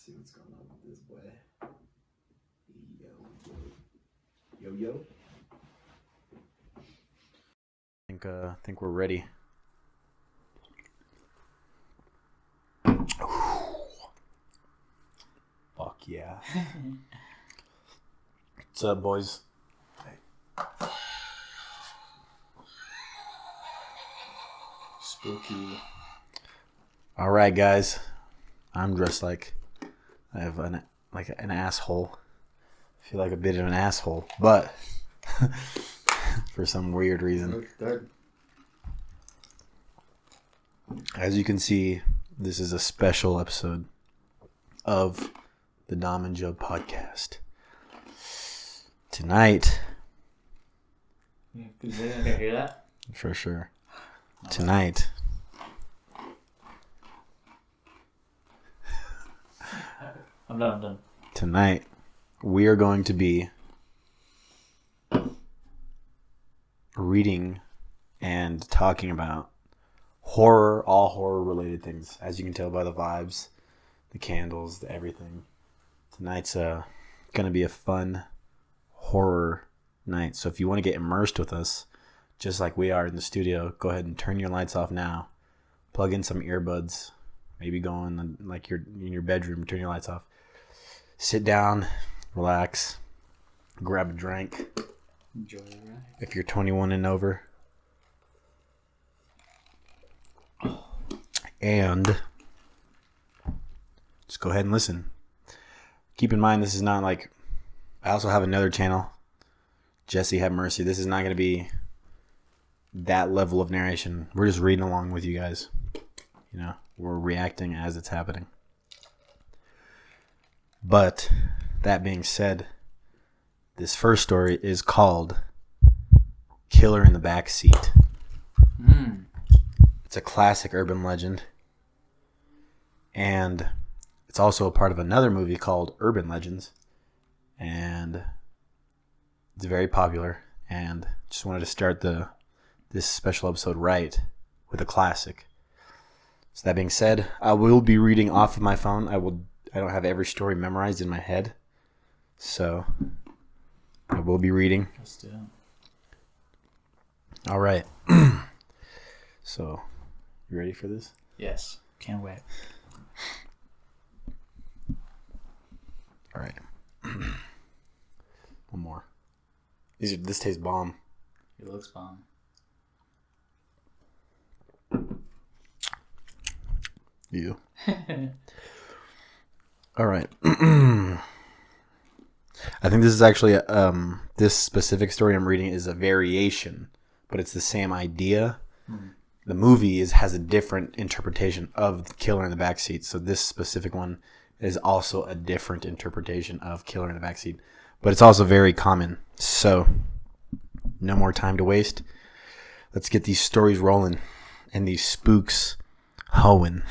see what's going on with this boy. Yo. I think we're ready. Fuck yeah. What's up, boys? Spooky. All right, guys. I'm dressed like I have an asshole. I feel like a bit of an asshole, but for some weird reason. As you can see, this is a special episode of the Dom&Joe podcast. Tonight, Can I hear that? for sure. Tonight, I'm done. Tonight, we are going to be reading and talking about horror, all horror related things. As you can tell by the vibes, the candles, the everything. Tonight's going to be a fun horror night. So if you want to get immersed with us, just like we are in the studio, go ahead and turn your lights off now. Plug in some earbuds. Maybe go in like you're in your bedroom, turn your lights off. Sit down, relax, grab a drink. Enjoy the ride. If you're 21 and over. And just go ahead and listen. Keep in mind, this is not like... I also have another channel, Jesse Have Mercy. This is not going to be that level of narration. We're just reading along with you guys. You know, we're reacting as it's happening. But that being said, this first story is called Killer in the Backseat. It's a classic urban legend. And it's also a part of another movie called Urban Legends. And it's very popular. And just wanted to start this special episode right with a classic. So that being said, I will be reading off of my phone. I don't have every story memorized in my head. So I will be reading. Let's do it. All right. So, you ready for this? Yes. Can't wait. All right. One more. This tastes bomb. It looks bomb. You. All right. I think this is actually this specific story I'm reading is a variation, but it's the same idea. The movie has a different interpretation of the Killer in the Backseat. So this specific one is also a different interpretation of Killer in the Backseat, but it's also very common. So no more time to waste. Let's get these stories rolling and these spooks hoeing.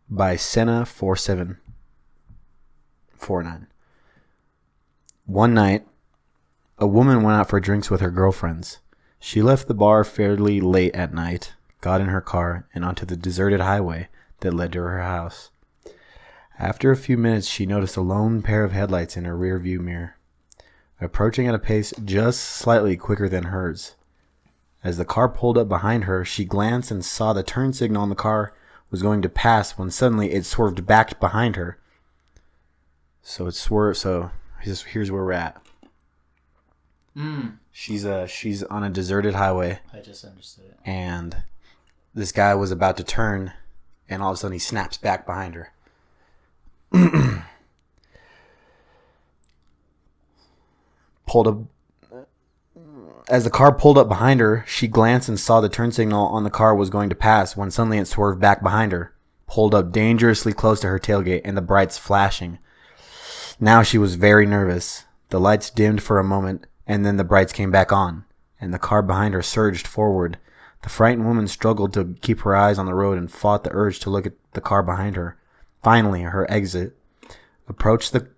By Senna 4749. One night, a woman went out for drinks with her girlfriends. She left the bar fairly late at night, got in her car, and onto the deserted highway that led to her house. After a few minutes, she noticed a lone pair of headlights in her rearview mirror, approaching at a pace just slightly quicker than hers. As the car pulled up behind her, she glanced and saw the turn signal on the car was going to pass when suddenly it swerved back behind her. So it swerved. So here's where we're at. She's on a deserted highway. I just understood it. And this guy was about to turn, and all of a sudden he snaps back behind her. As the car pulled up behind her, she glanced and saw the turn signal on the car was going to pass when suddenly it swerved back behind her, pulled up dangerously close to her tailgate, and the brights flashing. Now she was very nervous. The lights dimmed for a moment, and then the brights came back on, and the car behind her surged forward. The frightened woman struggled to keep her eyes on the road and fought the urge to look at the car behind her. Finally, her exit approached, but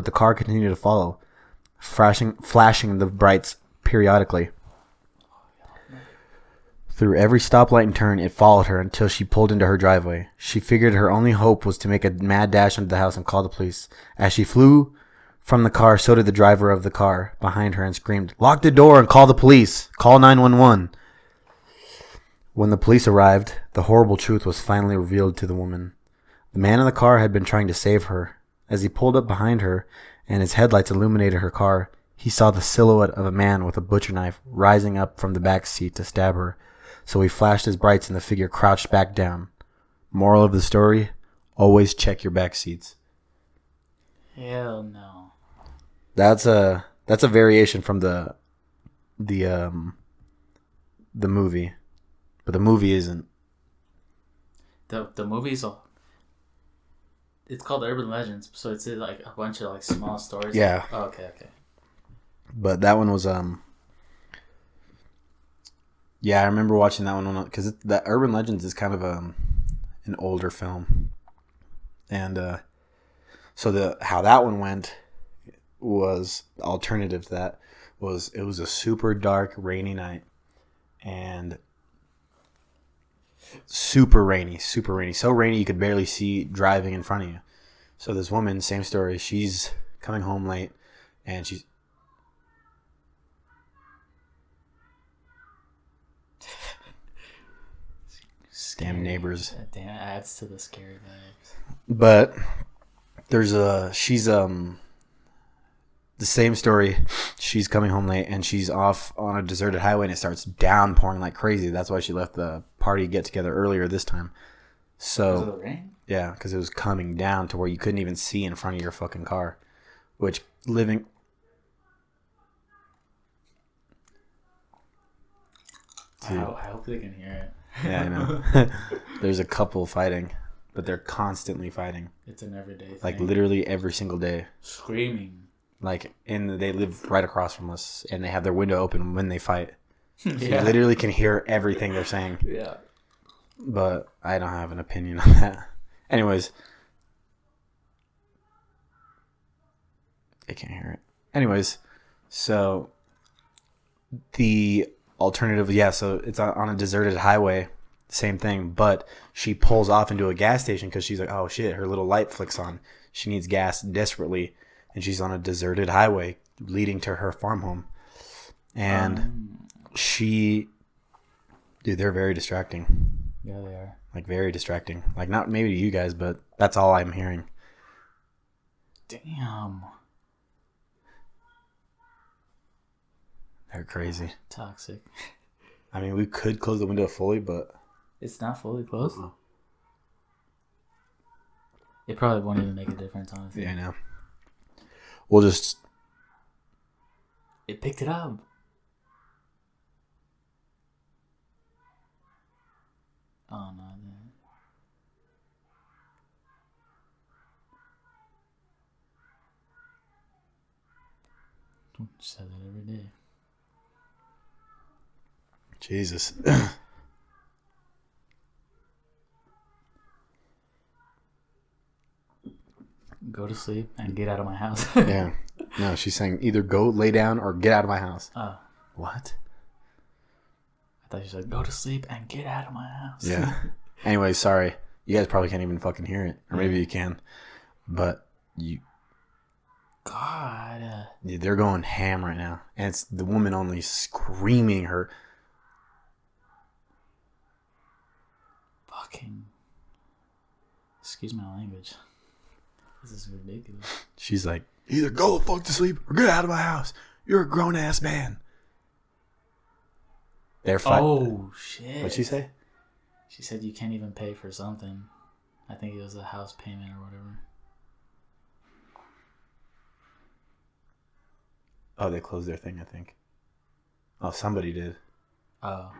the car continued to follow, flashing the brights periodically. Through every stoplight and turn, it followed her until she pulled into her driveway. She figured her only hope was to make a mad dash into the house and call the police. As she flew from the car, so did the driver of the car behind her and screamed, "Lock the door and call the police! Call 911!" When the police arrived, the horrible truth was finally revealed to the woman. The man in the car had been trying to save her. As he pulled up behind her and his headlights illuminated her car, he saw the silhouette of a man with a butcher knife rising up from the back seat to stab her. So he flashed his brights and the figure crouched back down. Moral of the story, always check your back seats. Hell no. That's a variation from the movie. But the movie isn't. The movie's it's called Urban Legends, so it's like a bunch of like small stories. Yeah. Oh, okay. But that one was yeah, I remember watching that one because the Urban Legends is kind of an older film, and so how that one went was alternative to that was it was a super dark rainy night and super rainy, so rainy you could barely see driving in front of you. So this woman, same story, she's coming home late and she's damn neighbors. Damn, it adds to the scary vibes. But she's the same story. She's coming home late and she's off on a deserted highway and it starts downpouring like crazy. That's why she left the party get together earlier this time. So Because of the rain? Yeah, because it was coming down to where you couldn't even see in front of your fucking car. Which living I hope they can hear it. Yeah, I know. There's a couple fighting, but they're constantly fighting. It's an everyday thing. Like literally every single day. Screaming. Like they live right across from us, and they have their window open when they fight. So Yeah. You literally can hear everything they're saying. Yeah. But I don't have an opinion on that. Anyways, they can't hear it. Anyways, so the alternative, yeah, so it's on a deserted highway, same thing, but she pulls off into a gas station because she's like, oh shit, her little light flicks on. She needs gas desperately, and she's on a deserted highway leading to her farm home. And dude, they're very distracting. Yeah, they are. Like very distracting. Like not maybe to you guys, but that's all I'm hearing. Damn. They're crazy. Toxic. I mean, we could close the window fully, but It's not fully closed? It probably won't even make a difference, honestly. yeah, I know. We'll just It picked it up. Oh, no. Say that every day. Jesus. Go to sleep and get out of my house. Yeah. No, she's saying either go lay down or get out of my house. Oh, What? I thought you said go to sleep and get out of my house. Yeah. Anyway, sorry. You guys probably can't even fucking hear it. Or maybe you can. But God. they're going ham right now. And it's the woman only screaming her. Fucking. Excuse my language. This is ridiculous. She's like, either go the fuck to sleep or get out of my house. You're a grown ass man. They're fighting. Oh, shit. What'd she say? She said you can't even pay for something. I think it was a house payment or whatever. Oh, they closed their thing, I think. Oh, somebody did. Oh.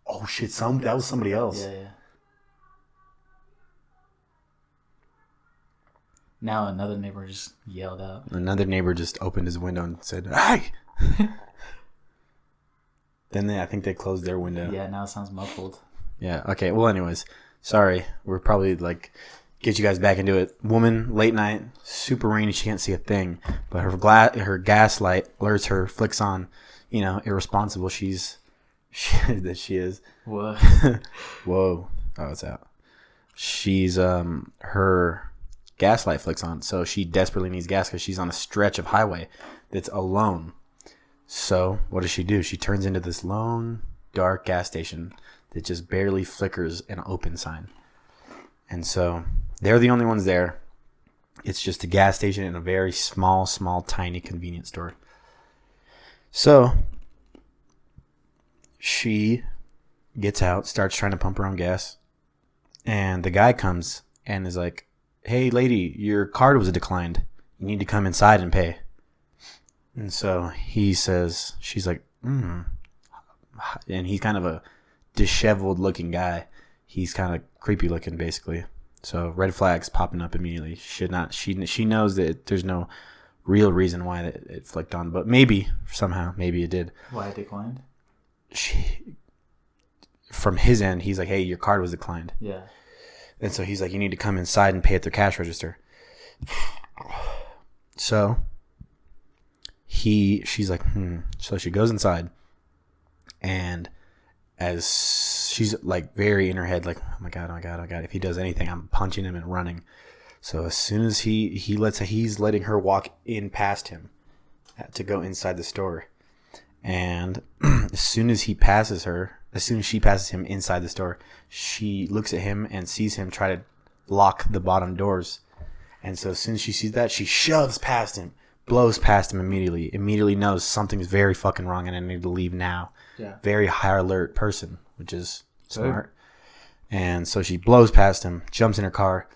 Oh, shit. That was somebody else. Yeah. Now another neighbor just yelled out. Another neighbor just opened his window and said, "Hey!" Then I think they closed their window. Yeah, now it sounds muffled. Yeah. Okay. Well, anyways, sorry. We're probably like get you guys back into it. Woman, late night, super rainy. She can't see a thing, but her gas light alerts her, flicks on. You know, irresponsible she is. What? Whoa. Oh, it's out. She's her gas light flicks on, so she desperately needs gas because she's on a stretch of highway that's alone. So what does she do? She turns into this lone, dark gas station that just barely flickers an open sign. And so they're the only ones there. It's just a gas station and a very small, tiny convenience store. So she gets out, starts trying to pump her own gas. And the guy comes and is like, "Hey, lady, your card was declined. You need to come inside and pay." And so he says, she's like, And he's kind of a disheveled looking guy. He's kind of creepy looking, basically. So red flags popping up immediately. She knows that there's no real reason why it flicked on, but maybe it did. Why it declined? From his end, he's like, "Hey, your card was declined." Yeah. And so he's like, "You need to come inside and pay at the cash register." So she's like, So she goes inside, and as she's like very in her head, like, oh my god, if he does anything, I'm punching him and running. So as soon as he's letting her walk in past him to go inside the store. And as soon as she passes him inside the store, she looks at him and sees him try to lock the bottom doors. And so as soon as she sees that, she shoves past him, blows past him immediately knows something's very fucking wrong and I need to leave now. Yeah. Very high alert person, which is smart. And so she blows past him, jumps in her car.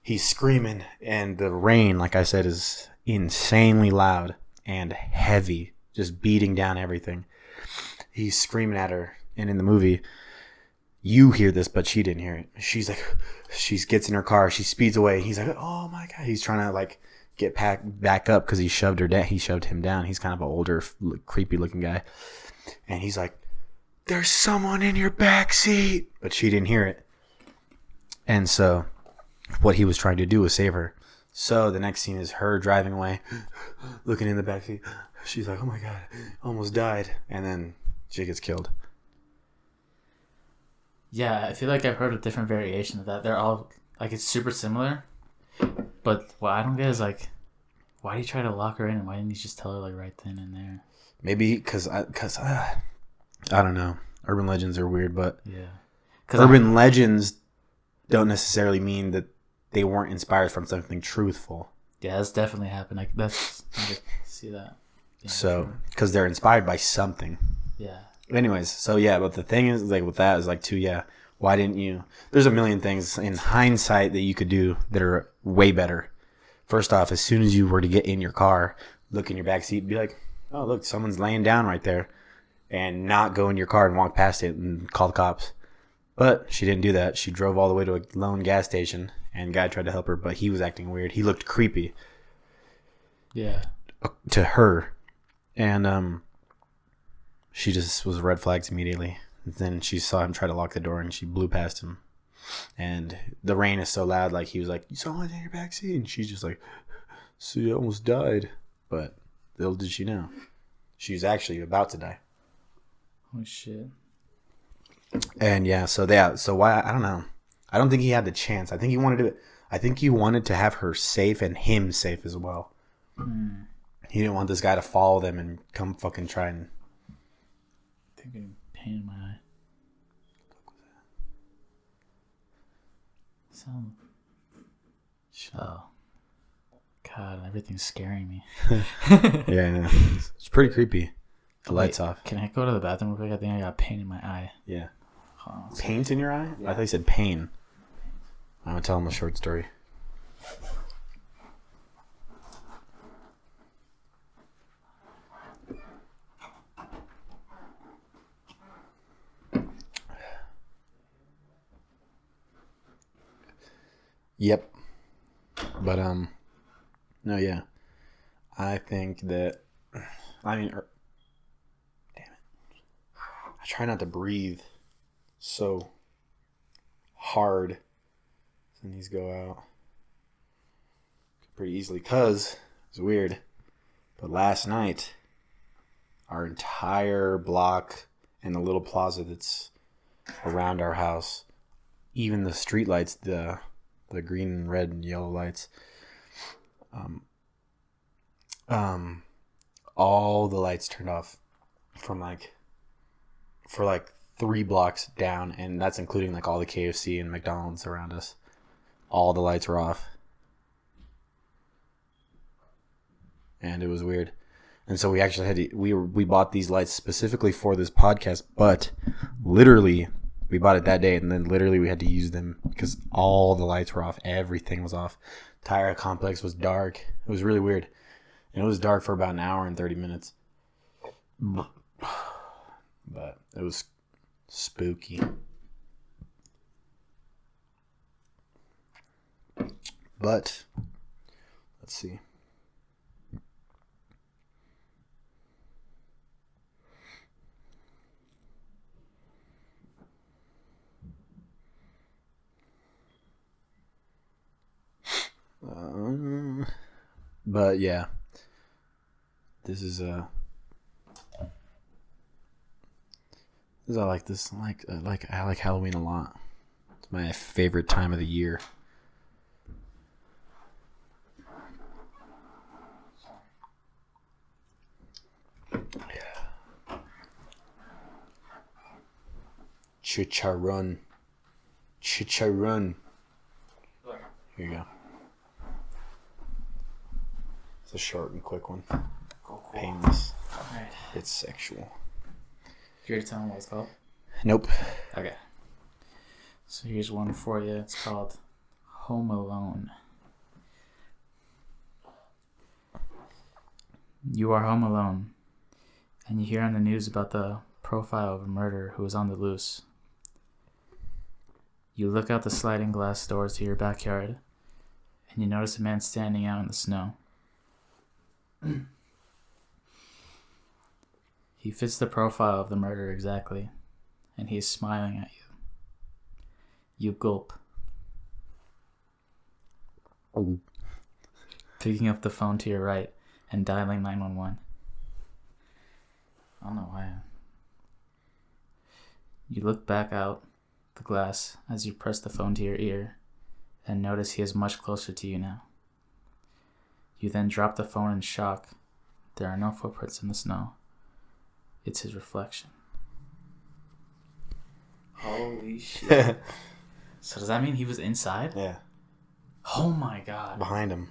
He's screaming, and the rain, like I said, is insanely loud and heavy, just beating down everything. He's screaming at her, and in the movie, you hear this, but she didn't hear it. She's like, she gets in her car, she speeds away. He's like, oh my god. He's trying to like get back up because he shoved her down. He shoved him down. He's kind of an older, creepy looking guy, and he's like, "There's someone in your back seat," but she didn't hear it. And so, what he was trying to do was save her. So the next scene is her driving away, looking in the back seat. She's like, "Oh my god, almost died," and then she gets killed. Yeah, I feel like I've heard a different variation of that. They're all like, it's super similar, but what I don't get is like, why do you try to lock her in, and why didn't you just tell her like right then and there? Maybe because I don't know. Urban legends are weird, but Yeah, urban legends don't necessarily mean that they weren't inspired from something truthful. Yeah, that's definitely happened. Like I can see that. Yeah, So because they're inspired by something. yeah. Anyways, so yeah, but the thing is, like with that is like, too, yeah, why didn't you? There's a million things in hindsight that you could do that are way better. First off, as soon as you were to get in your car, look in your back seat, be like, "Oh, look, someone's laying down right there," and not go in your car and walk past it and call the cops. But she didn't do that. She drove all the way to a lone gas station, and guy tried to help her, but he was acting weird. He looked creepy. Yeah. To her, and she just was red flags immediately. And then she saw him try to lock the door, and she blew past him. And the rain is so loud, like he was like, "Someone's in your backseat," and she's just like, "So you almost died." But little did she know, she was actually about to die. Oh shit. And yeah, so why, I don't know. I don't think he had the chance. I think he wanted to have her safe and him safe as well. He didn't want this guy to follow them and come fucking try and. I think I'm pain in my eye. Sound. Oh. God, everything's scaring me. Yeah, I know. It's pretty creepy. The lights off. Can I go to the bathroom real quick? I think I got pain in my eye. Yeah. Hold on. Paint in your eye? Yeah. I thought you said pain. I'm gonna tell him a short story. Yep. But no, yeah. I think that, damn it. I try not to breathe so hard And these go out pretty easily because it's weird. But last night, our entire block and the little plaza that's around our house, even the street lights, the green and red and yellow lights, all the lights turned off from for 3 blocks down, and that's including like all the KFC and McDonald's around us. All the lights were off. And it was weird. And so we actually had to, we bought these lights specifically for this podcast, but literally we bought it that day, and then literally we had to use them because all the lights were off. Everything was off. Tire complex was dark. It was really weird. And it was dark for about an hour and 30 minutes. But it was spooky. But let's see. But yeah, this is I like this. I like Halloween a lot. It's my favorite time of the year. Chicharron. Here you go. It's a short and quick one. Cool. Painless. Alright. It's sexual. You ready to tell them what it's called? Nope. Okay. So here's one for you. It's called Home Alone. You are home alone, and you hear on the news about the profile of a murderer who is on the loose. You look out the sliding glass doors to your backyard, and you notice a man standing out in the snow. He fits the profile of the murderer exactly, and he is smiling at you. You gulp. Picking up the phone to your right and dialing 911. I don't know why. You look back out the glass as you press the phone to your ear and notice he is much closer to you now. You then drop the phone in shock. There are no footprints in the snow. It's his reflection. Holy shit. So does that mean he was inside? Yeah. Oh my god. Behind him.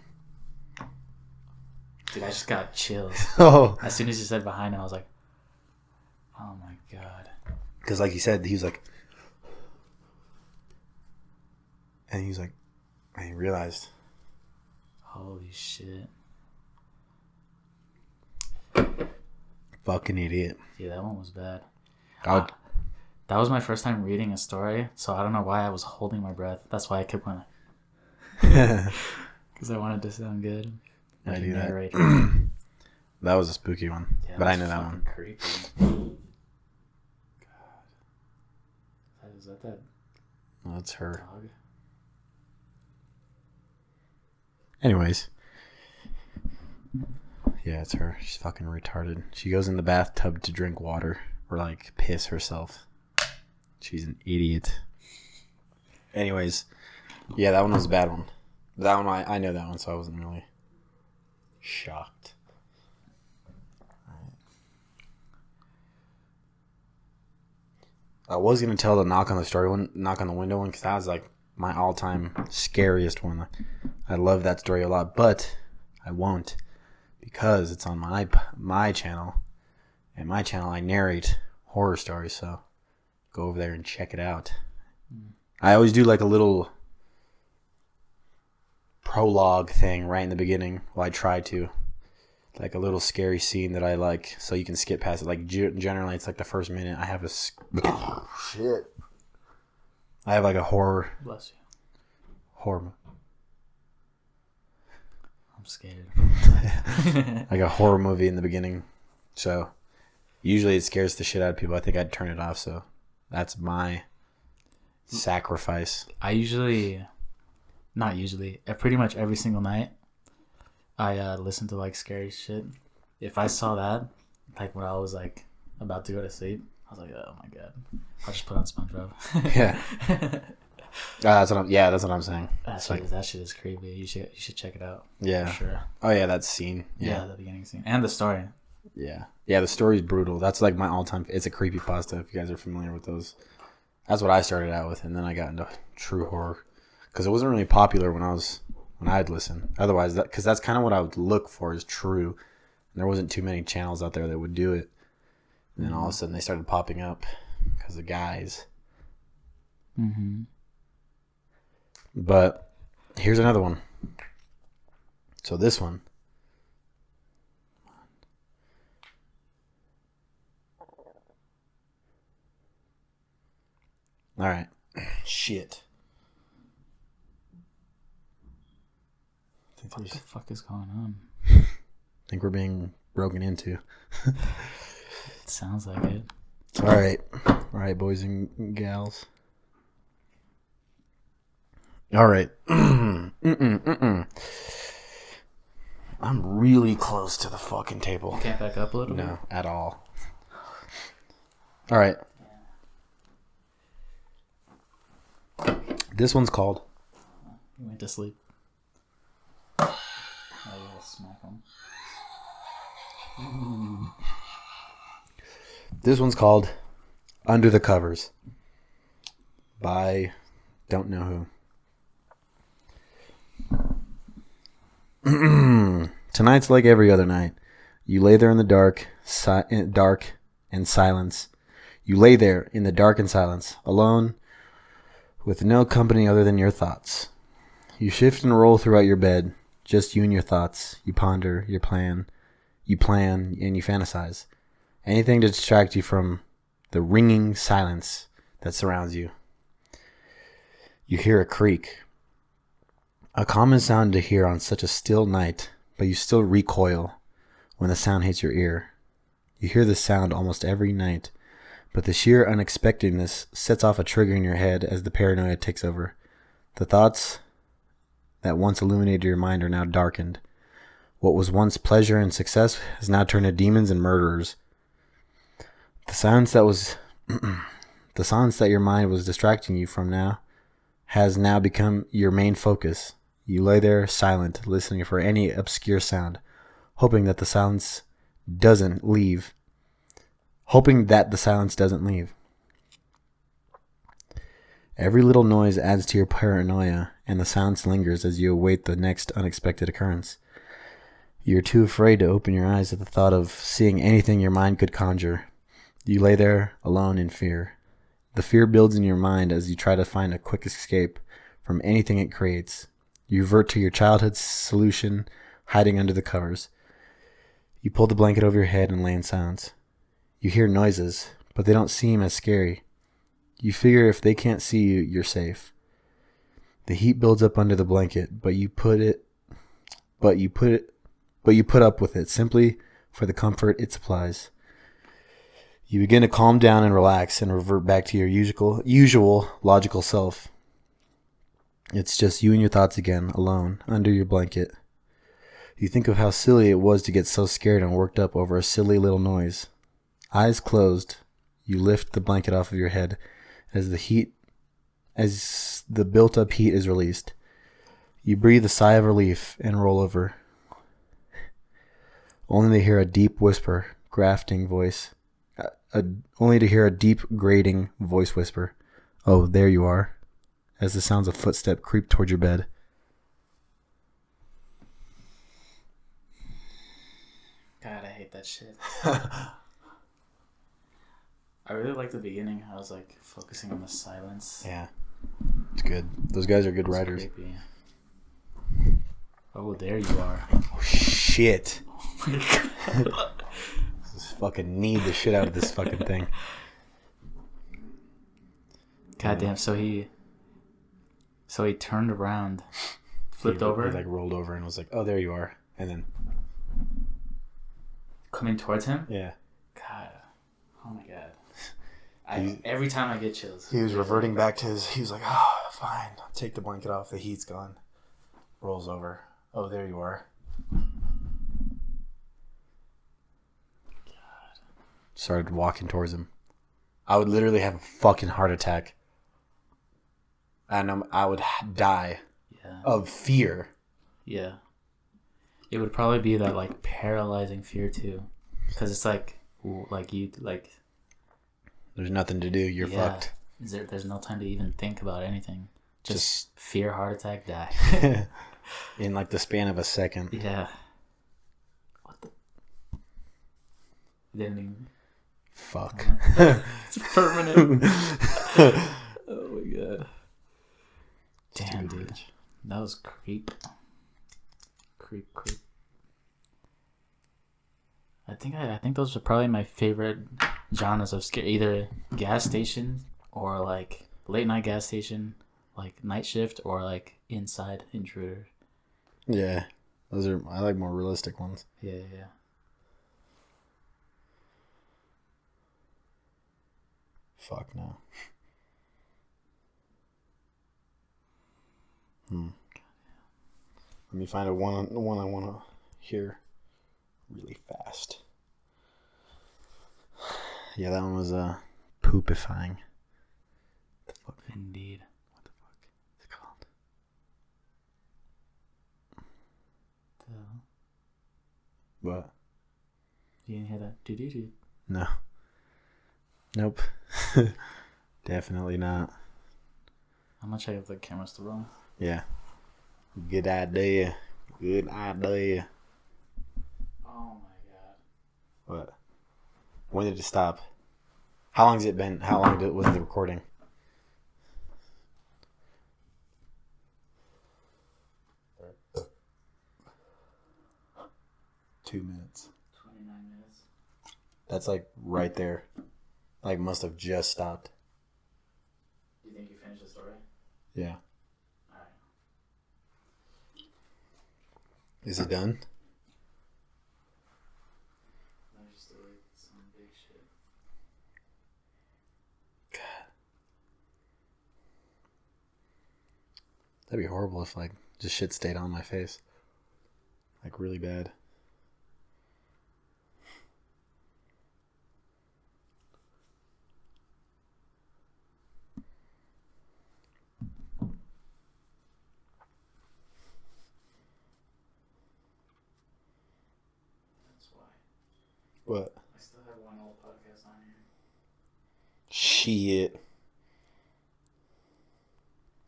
Dude, I just got chills. Oh. As soon as you said behind him, I was like, oh my god. Because like he said, he was like... And he was like... And he realized... Holy shit. Fucking idiot. Yeah, that one was bad. God. That was my first time reading a story, so I don't know why I was holding my breath. That's why I kept going. Because I wanted to sound good. I do that. Narrator. That was a spooky one. Yeah, but I know that one. Creepy. God. Is that Well, that's her. dog? Anyways. Yeah, it's her. She's fucking retarded. She goes in the bathtub to drink water or like piss herself. She's an idiot. Anyways. Yeah, that one was a bad one. That one, I know that one, so I wasn't really shocked. I was going to tell the knock on the window one, because that was like my all-time scariest one. I love that story a lot, but I won't, because it's on my channel, and my channel I narrate horror stories, so go over there and check it out. I always do like a little prologue thing right in the beginning. Well, I try to. Like a little scary scene that I like, so you can skip past it. Like generally, it's like the first minute. I have a shit. I have like a horror. Bless you. Horror. I'm scared. Like a horror movie in the beginning. So usually it scares the shit out of people. I think I'd turn it off. So that's my sacrifice. I usually not usually. Pretty much every single night, I listen to like scary shit. If I saw that, like when I was like about to go to sleep, I was like, oh my god, I'll just put on SpongeBob. Yeah. That's what I'm saying. That shit is creepy. You should check it out. Yeah. For sure. Oh yeah, that scene. Yeah, the beginning scene and the story. Yeah. Yeah, the story's brutal. That's like my all-time. It's a creepypasta. If you guys are familiar with those, that's what I started out with, and then I got into true horror because it wasn't really popular when I'd listen. Otherwise, because that's kind of what I would look for is true. And there wasn't too many channels out there that would do it. And then all of a sudden they started popping up because of guys. Mm-hmm. But here's another one. So this one. All right. Shit. What the fuck is going on? I think we're being broken into. It sounds like it. All right. All right, boys and gals. All right. I'm really close to the fucking table. You can't back up a little bit? No, at all. All right. This one's called... You went to sleep. Oh, you gotta smack him. This one's called Under the Covers by don't know who. Tonight's like every other night. You lay there in the dark and silence. You lay there in the dark and silence, alone, with no company other than your thoughts. You shift and roll throughout your bed, just you and your thoughts. You ponder, you plan, and you fantasize. Anything to distract you from the ringing silence that surrounds you. You hear a creak. A common sound to hear on such a still night, but you still recoil when the sound hits your ear. You hear this sound almost every night, but the sheer unexpectedness sets off a trigger in your head as the paranoia takes over. The thoughts that once illuminated your mind are now darkened. What was once pleasure and success has now turned to demons and murderers. The silence that your mind was distracting you from now has now become your main focus. You lay there silent, listening for any obscure sound, hoping that the silence doesn't leave. Every little noise adds to your paranoia, and the silence lingers as you await the next unexpected occurrence. You're too afraid to open your eyes at the thought of seeing anything your mind could conjure. You lay there alone in fear. The fear builds in your mind as you try to find a quick escape from anything it creates. You revert to your childhood solution, hiding under the covers. You pull the blanket over your head and lay in silence. You hear noises, but they don't seem as scary. You figure if they can't see you, you're safe. The heat builds up under the blanket, but you put up with it simply for the comfort it supplies. You begin to calm down and relax and revert back to your usual logical self. It's just you and your thoughts again, alone, under your blanket. You think of how silly it was to get so scared and worked up over a silly little noise. Eyes closed, you lift the blanket off of your head as the built-up heat is released. You breathe a sigh of relief and roll over. Only to hear a deep grating voice whisper, "Oh, there you are," as the sounds of footsteps creep towards your bed. God, I hate that shit. I really like the beginning. I was like focusing on the silence. Yeah, it's good. Those guys are good writers. Creepy. Oh, there you are. Oh shit! Just fucking need the shit out of this fucking thing. Goddamn! So he turned around, flipped over, he like rolled over and was like, "Oh, there you are," and then coming towards him. Yeah. God. Oh my god. Every time I get chills. He was reverting back to he was like, "Oh, fine. I'll take the blanket off. The heat's gone." rolls over. Oh, there you are. Started walking towards him. I would literally have a fucking heart attack. And I would die of fear. Yeah. It would probably be that, like, paralyzing fear, too. Because it's like you, like... There's nothing to do. You're fucked. There's no time to even think about anything. Just fear, heart attack, die. In, like, the span of a second. Yeah. What the... Didn't even... Fuck. It's permanent. Oh my god. Damn, dude. That was creep. Creep. I think those are probably my favorite genres of scare. Either gas station or like late night gas station, like night shift, or like inside intruder. Yeah. I like more realistic ones. Yeah. Fuck no. Let me find one I want to hear really fast. Yeah, that one was poopifying. What the fuck? Indeed. What the fuck is it called? What? You didn't hear that? Do. No. Nope. Definitely not. I'm gonna check if the camera's still rolling. Yeah. Good idea. Oh my god. What? When did it stop? How long has it been? How long was the recording? Two minutes. 29 minutes. That's like right there. Like must have just stopped. Do you think you finished the story? Yeah. Alright. Is it done? There's just like some big shit. God. That'd be horrible if like just shit stayed on my face. Like really bad. What? I still have one old podcast on here. Shit.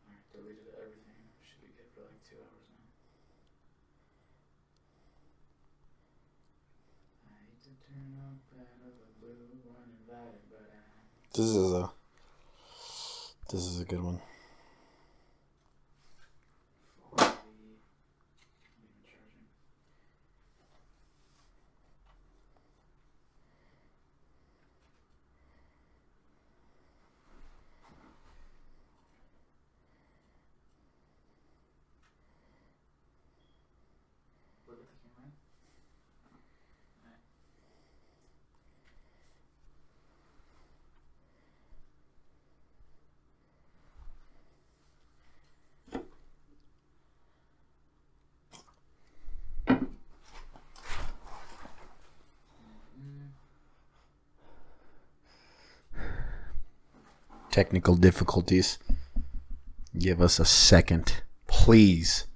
I deleted everything. Should be good for like 2 hours now. I hate to turn up out of the blue uninvited, but This is a good one. 40. Even charging. Look at the camera. Alright. Technical difficulties. Give us a second, please.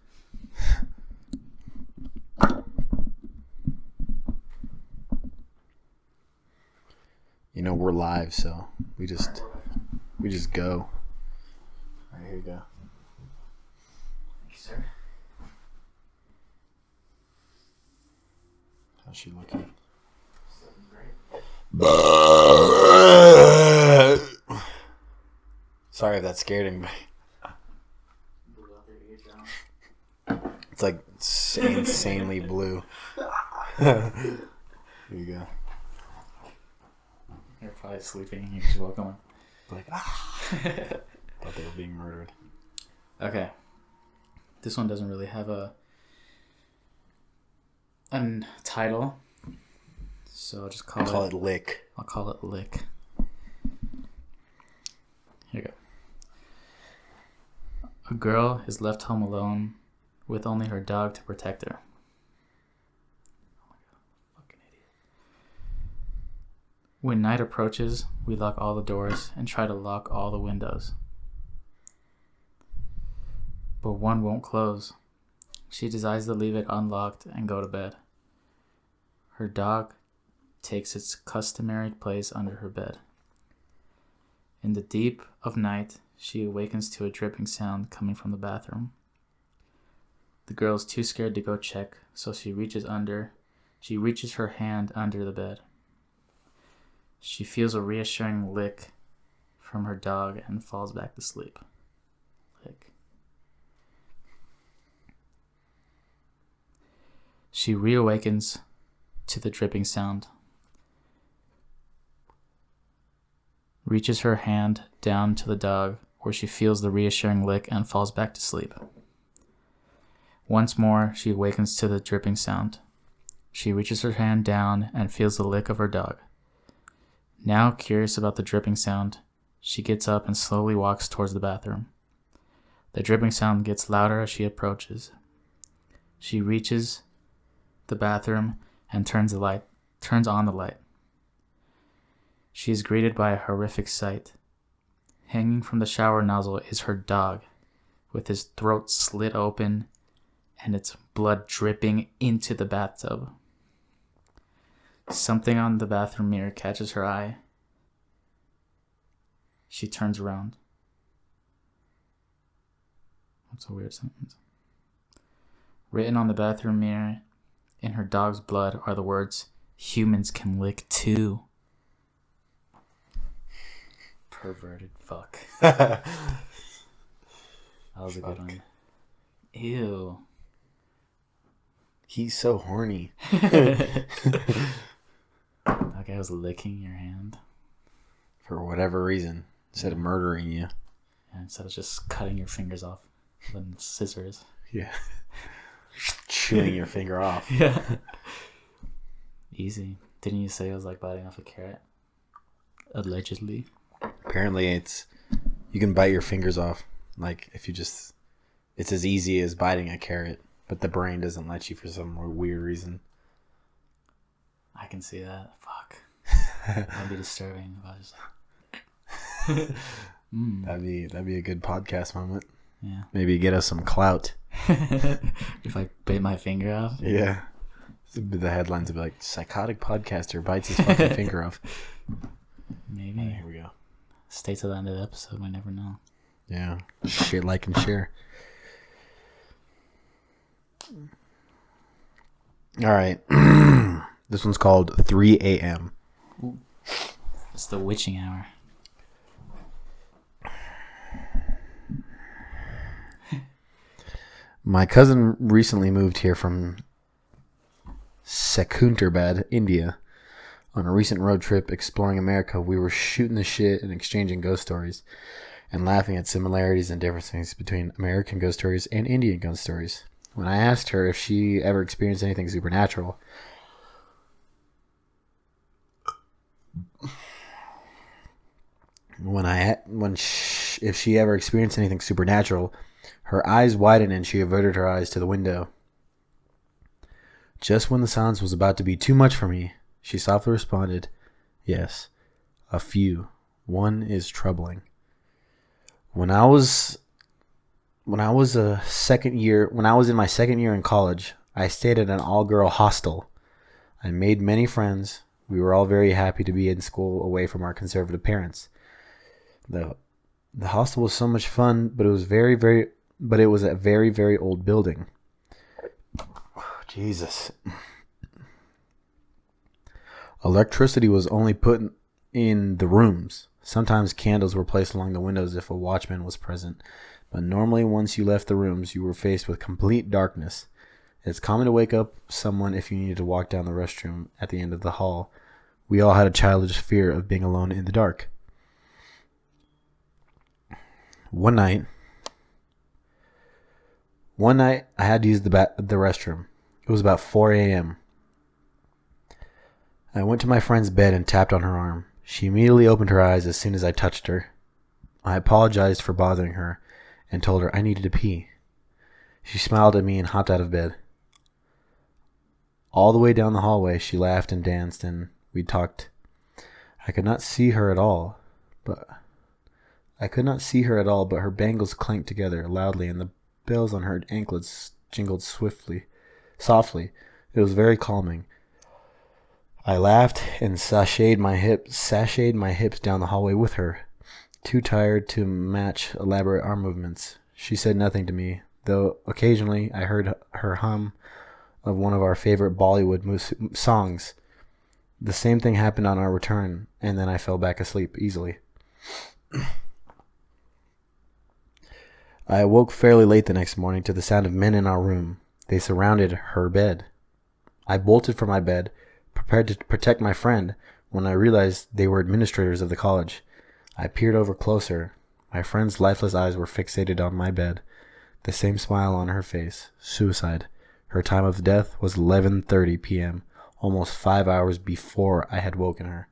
You know we're live, so we just go. All right, here you go. Thank you, sir. How's she looking? Still great. Sorry if that scared anybody. Blew out there to get you on. It's like insanely blue. Here you go. You're probably sleeping. You just woke up. Like, thought they were being murdered. Okay. This one doesn't really have a title. So I'll just call it Lick. I'll call it Lick. Here you go. A girl is left home alone with only her dog to protect her. Oh my god, fucking idiot. When night approaches, we lock all the doors and try to lock all the windows. But one won't close. She decides to leave it unlocked and go to bed. Her dog takes its customary place under her bed. In the deep of night, she awakens to a dripping sound coming from the bathroom. The girl is too scared to go check, so she reaches her hand under the bed. She feels a reassuring lick from her dog and falls back to sleep. Lick. She reawakens to the dripping sound, reaches her hand down to the dog where she feels the reassuring lick and falls back to sleep. Once more, she awakens to the dripping sound. She reaches her hand down and feels the lick of her dog. Now curious about the dripping sound, she gets up and slowly walks towards the bathroom. The dripping sound gets louder as she approaches. She reaches the bathroom and turns on the light. She is greeted by a horrific sight. Hanging from the shower nozzle is her dog, with his throat slit open and its blood dripping into the bathtub. Something on the bathroom mirror catches her eye. She turns around. That's a weird sentence. Written on the bathroom mirror in her dog's blood are the words, "Humans can lick too." Perverted fuck. That was a good one. Ew. He's so horny. That guy was licking your hand. For whatever reason. Instead of murdering you. Yeah, instead of just cutting your fingers off with scissors. Yeah. Chewing your finger off. Yeah. Easy. Didn't you say it was like biting off a carrot? Allegedly. Apparently you can bite your fingers off. Like if you just, it's as easy as biting a carrot. But the brain doesn't let you for some weird reason. I can see that. Fuck. That'd be disturbing if I was like... That'd be a good podcast moment. Yeah. Maybe get us some clout. If I bit my finger off? Yeah. The headlines would be like, psychotic podcaster bites his fucking finger off. Maybe. Right, here we go. Stay till the end of the episode. We never know. Yeah. Shit, like, and share. All right. This one's called 3 a.m. Ooh. It's the witching hour. My cousin recently moved here from Secunderbad, India. On a recent road trip exploring America, we were shooting the shit and exchanging ghost stories and laughing at similarities and differences between American ghost stories and Indian ghost stories. When I asked her if she ever experienced anything supernatural, if she ever experienced anything supernatural, her eyes widened and she averted her eyes to the window. Just when the silence was about to be too much for me, she softly responded, "Yes, a few. One is troubling." When I was in my second year in college, I stayed at an all-girl hostel. I made many friends. We were all very happy to be in school away from our conservative parents. The hostel was so much fun, but it was a very, very old building. Oh, Jesus. Electricity was only put in the rooms. Sometimes candles were placed along the windows if a watchman was present. But normally, once you left the rooms, you were faced with complete darkness. It's common to wake up someone if you needed to walk down the restroom at the end of the hall. We all had a childish fear of being alone in the dark. One night, I had to use the restroom. It was about 4 a.m. I went to my friend's bed and tapped on her arm. She immediately opened her eyes as soon as I touched her. I apologized for bothering her and told her I needed to pee. She smiled at me and hopped out of bed. All the way down the hallway, she laughed and danced, and we talked. I could not see her at all, but her bangles clanked together loudly, and the bells on her anklets jingled softly. It was very calming. I laughed and sashayed my hips down the hallway with her, too tired to match elaborate arm movements. She said nothing to me, though occasionally I heard her hum of one of our favorite Bollywood songs. The same thing happened on our return, and then I fell back asleep easily. I awoke fairly late the next morning to the sound of men in our room. They surrounded her bed. I bolted from my bed, prepared to protect my friend, when I realized they were administrators of the college. I peered over closer. My friend's lifeless eyes were fixated on my bed, the same smile on her face. Suicide. Her time of death was 11:30 p.m., almost 5 hours before I had woken her.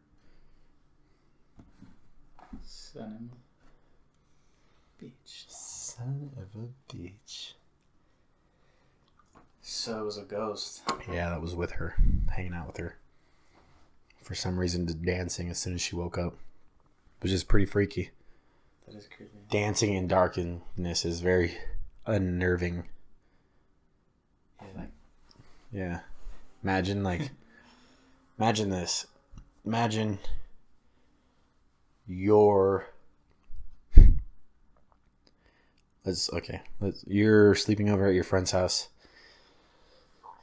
Son of a bitch. Son of a bitch. So it was a ghost. Yeah, that was with her, hanging out with her. For some reason, just dancing as soon as she woke up, which is pretty freaky. That is creepy. Dancing in darkness is very unnerving. Yeah. Imagine this. Imagine you're sleeping over at your friend's house,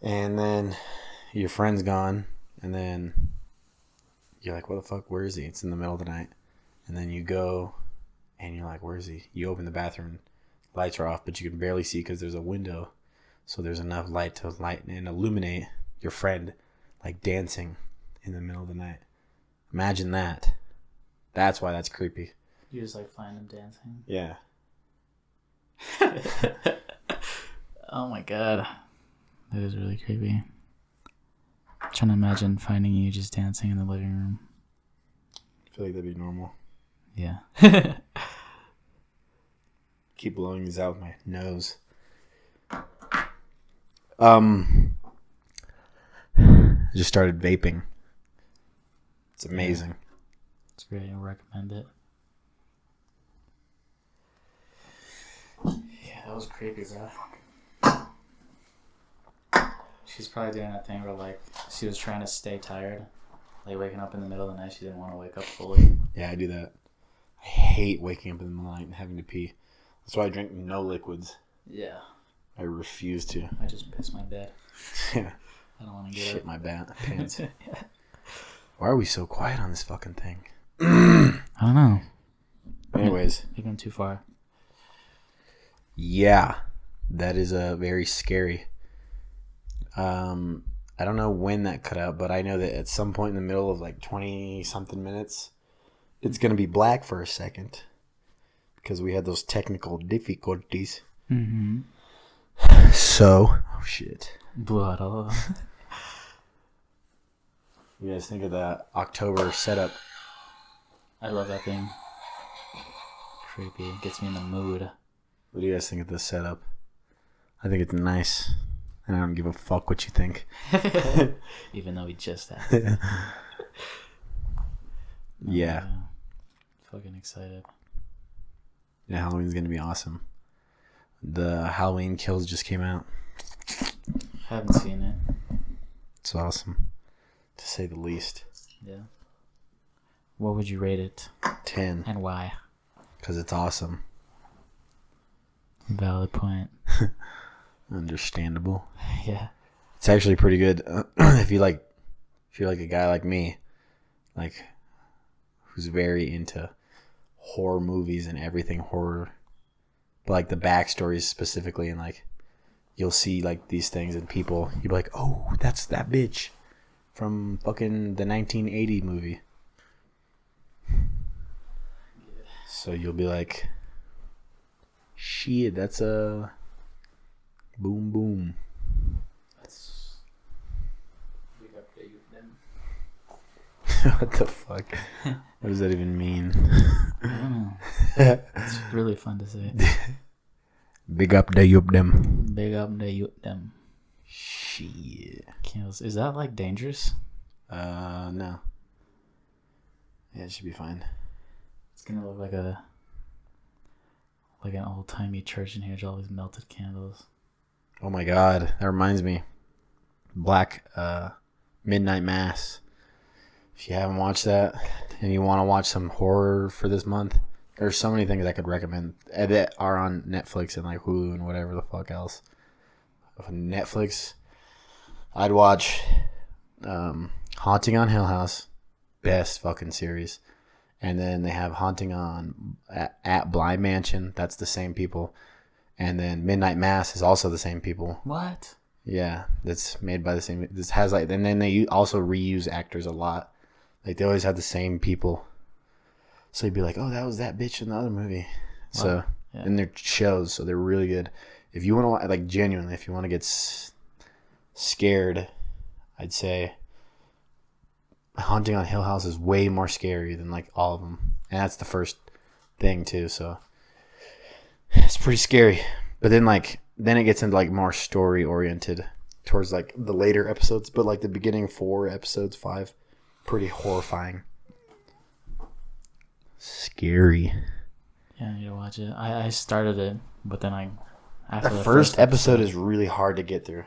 and then your friend's gone, and then you're like, what the fuck, where is he? It's in the middle of the night. And then you go and you're like, where is he? You open the bathroom, lights are off, but you can barely see because there's a window. So there's enough light to light and illuminate your friend, like dancing in the middle of the night. Imagine that. That's why that's creepy. You just like find him dancing. Yeah. Oh my god. That is really creepy. I'm trying to imagine finding you just dancing in the living room. I feel like that'd be normal. Yeah. Keep blowing these out with my nose. I just started vaping. It's amazing. It's great. I recommend it. Yeah, that was creepy, bro. She's probably doing that thing where, like, she was trying to stay tired. Like, waking up in the middle of the night, she didn't want to wake up fully. Yeah, I do that. I hate waking up in the middle of the night and having to pee. That's why I drink no liquids. Yeah. I refuse to. I just piss my bed. Yeah. I don't want to get Shit up. my pants. Why are we so quiet on this fucking thing? I don't know. Anyways. You've gone too far. Yeah. That is very scary. I don't know when that cut out, but I know that at some point in the middle of like 20-something minutes, it's going to be black for a second. Because we had those technical difficulties. Mm-hmm. So, oh shit. Blood all over. You guys think of the October setup? I love that thing. Creepy. It gets me in the mood. What do you guys think of this setup? I think it's nice. And I don't give a fuck what you think. Even though we just had. Yeah. Fucking excited. Yeah, Halloween's gonna be awesome. The Halloween Kills just came out. Haven't seen it. It's awesome, to say the least. Yeah. What would you rate it? 10. And why? Because it's awesome. Valid point. Understandable. Yeah. It's actually pretty good. If you're like a guy like me, like who's very into horror movies and everything horror, but like the backstories specifically, and like you'll see like these things and people, you'll be like, oh, that's that bitch from fucking the 1980 movie. So you'll be like, shit, that's a boom boom. That's big up to you then. What the fuck? What does that even mean? I don't know. It's really fun to say. Big up the yup them. Big up the youth them. Shit. Candles. Is that like dangerous? No. Yeah, it should be fine. It's gonna look like an old timey church in here. With all these melted candles. Oh my god, that reminds me. Black Midnight Mass. If you haven't watched that and you want to watch some horror for this month, there's so many things I could recommend that are on Netflix and like Hulu and whatever the fuck else. On Netflix, I'd watch Haunting on Hill House, best fucking series. And then they have Haunting on at Bly Mansion. That's the same people. And then Midnight Mass is also the same people. What? Yeah, that's made by the same. This has like, and then they also reuse actors a lot. Like they always have the same people. So you'd be like, oh, that was that bitch in the other movie. Wow. So, yeah. And they're shows, so they're really good. If you want to, like, genuinely, if you want to get scared, I'd say Haunting on Hill House is way more scary than like all of them, and that's the first thing too. So it's pretty scary. But then it gets into like more story oriented towards like the later episodes. But like the beginning 4 episodes, 5, pretty horrifying. Scary. Yeah, I need to watch it. I started it, but then after the first episode is really hard to get through.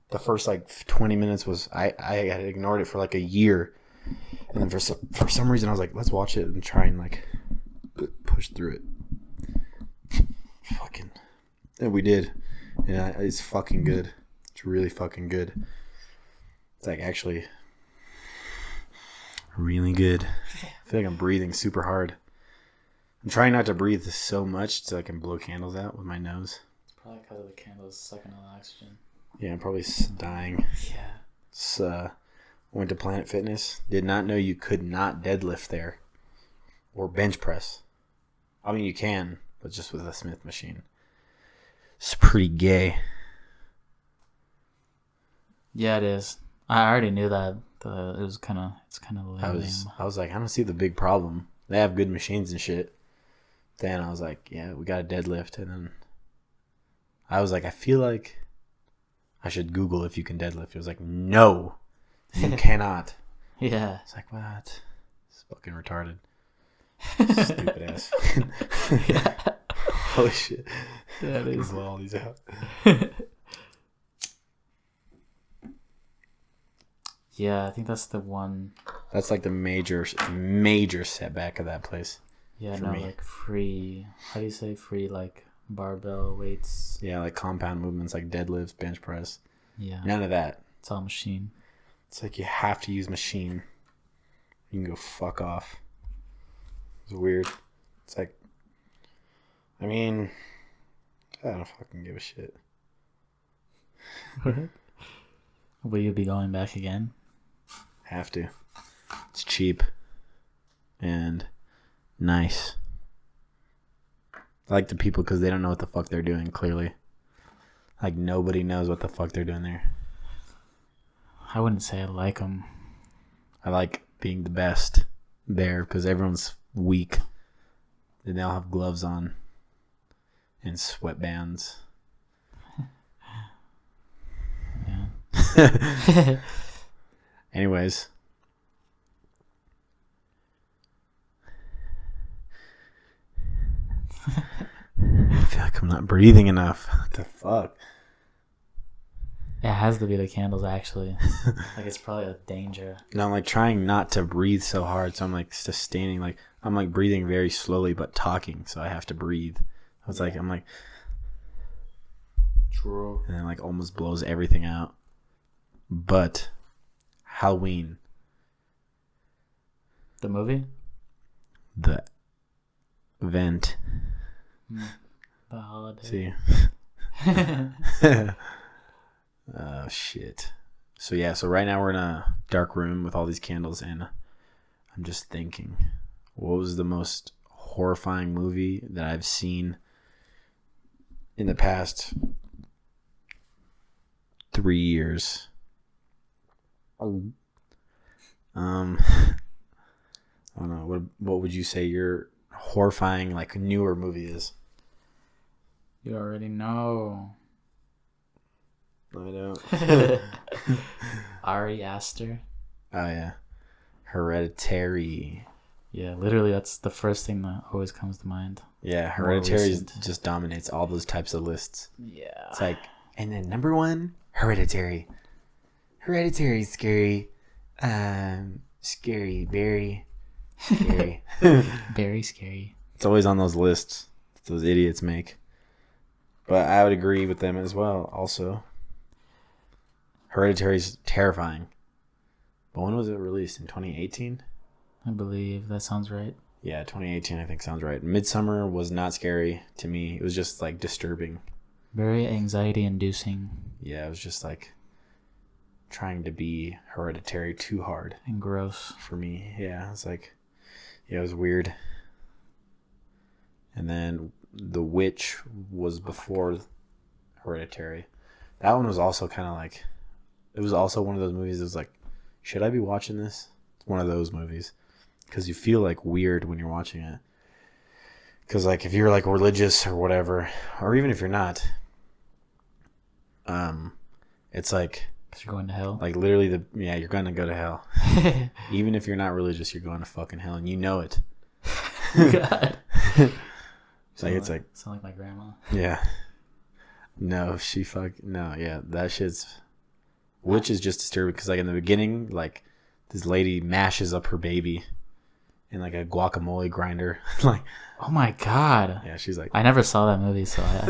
The first like 20 minutes was I had ignored it for like a year, and then for some reason I was like, let's watch it and try and like push through it. Fucking, and we did. Yeah, it's fucking good. It's really fucking good. It's like actually really good. I feel like I'm breathing super hard. I'm trying not to breathe so much so I can blow candles out with my nose. It's probably because of the candles sucking all the oxygen. Yeah, I'm probably dying. Yeah. So, went to Planet Fitness. Did not know you could not deadlift there. Or bench press. I mean, you can, but just with a Smith machine. It's pretty gay. Yeah, it is. I already knew that. It's kind of lame. I was like, I don't see the big problem. They have good machines and shit. Then I was like, yeah, we got a deadlift. And then I was like, I feel like I should Google if you can deadlift. It was like, no, you cannot. Yeah. It's like, what? It's fucking retarded. Stupid ass. Yeah. Holy shit. Yeah, it is. Blow all these out. Yeah, I think that's the one. That's like the major setback of that place. Yeah, no, me. Like free. How do you say free? Like barbell weights. Yeah, like compound movements, like deadlifts, bench press. Yeah. None of that. It's all machine. It's like you have to use machine. You can go fuck off. It's weird. It's like, I mean, I don't fucking give a shit. Will you be going back again? Have to. It's cheap and nice. I like the people because they don't know what the fuck they're doing, clearly. Like, nobody knows what the fuck they're doing there. I wouldn't say I like them. I like being the best there because everyone's weak. They all have gloves on and sweatbands. Yeah. Anyways. I feel like I'm not breathing enough. What the fuck? It has to be the candles, actually. Like, it's probably a danger. No, I'm like trying not to breathe so hard, so I'm like sustaining. Like, I'm like breathing very slowly but talking, so I have to breathe. It's like, I'm like, true. And then like almost blows everything out. But Halloween. The movie? The event. The holiday. See? Oh, shit. So, yeah. So, right now we're in a dark room with all these candles. And I'm just thinking, what was the most horrifying movie that I've seen in the past 3 years? I don't know. What would you say your horrifying, like, newer movie is? You already know. I don't. Ari Aster. Oh, yeah. Hereditary. Yeah, literally, that's the first thing that always comes to mind. Yeah, More Hereditary recent. just dominates all those types of lists. Yeah. It's like, and then number 1, Hereditary. Hereditary's scary. Scary, very scary. Very scary. It's always on those lists that those idiots make. But I would agree with them as well, also. Hereditary's terrifying. But when was it released? In 2018? I believe that sounds right. Yeah, 2018 I think sounds right. Midsummer was not scary to me. It was just like disturbing. Very anxiety inducing. Yeah, it was just like trying to be Hereditary too hard. And gross. For me. Yeah, it's like, yeah, it was weird. And then The Witch was before Hereditary. That one was also kind of like, it was also one of those movies that was like, should I be watching this? It's one of those movies. Because you feel like weird when you're watching it. Because like if you're like religious or whatever, or even if you're not, it's like, because you're going to hell. like literally you're gonna go to hell. Even if you're not religious, you're going to fucking hell, and you know it. God. It's like sound like my grandma. Yeah. No, yeah, that shit's, which is just disturbing because like in the beginning, like this lady mashes up her baby in like a guacamole grinder. Like, oh my God. yeah, she's like, I never saw that movie, so I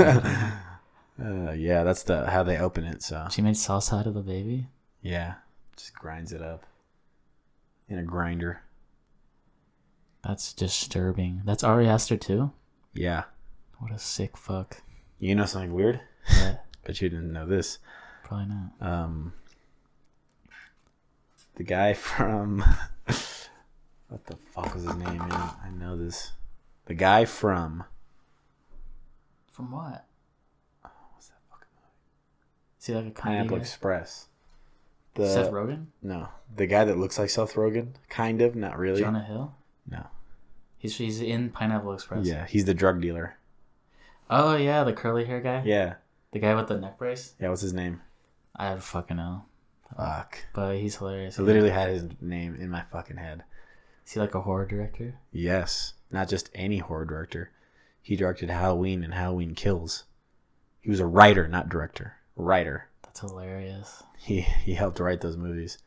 don't know. yeah, that's how they open it. So She made salsa out of the baby? yeah, just grinds it up in a grinder. That's disturbing. That's Ari Aster too? Yeah. What a sick fuck. You know something weird? Yeah, But you didn't know this. probably not. The guy from what the fuck was his name, man? I know this. The guy from From what? what's that fucking movie? Is he like a comedy Pineapple guy? Express. Seth Rogen? No, the guy that looks like Seth Rogen, kind of, not really. Jonah Hill? No. He's in Pineapple Express. Yeah, he's the drug dealer. Oh yeah, the curly hair guy? Yeah. The guy with the neck brace? Yeah, what's his name? I don't fucking know. Fuck. But he's hilarious. I literally had his name in my fucking head. Is he like a horror director? Yes. Not just any horror director. He directed Halloween and Halloween Kills. He was a writer, not director. Writer. That's hilarious. He helped write those movies.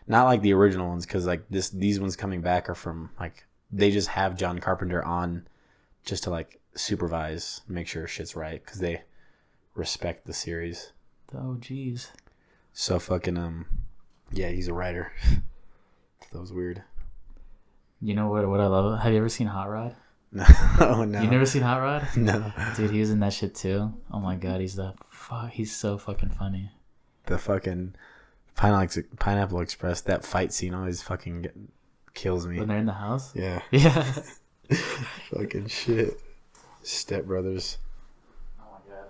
Not like the original ones, because like these ones coming back are from like, they just have John Carpenter on just to like supervise, make sure shit's right, because they respect the series. The OGs. So fucking yeah, he's a writer. That was weird. You know what I love? Have you ever seen Hot Rod? No. Oh no. You never seen Hot Rod? No. Dude, he was in that shit too. Oh my God, he's so fucking funny. The fucking Pineapple Express, that fight scene always fucking kills me. When they're in the house? Yeah. Yeah. Fucking shit. Step Brothers. Oh my God.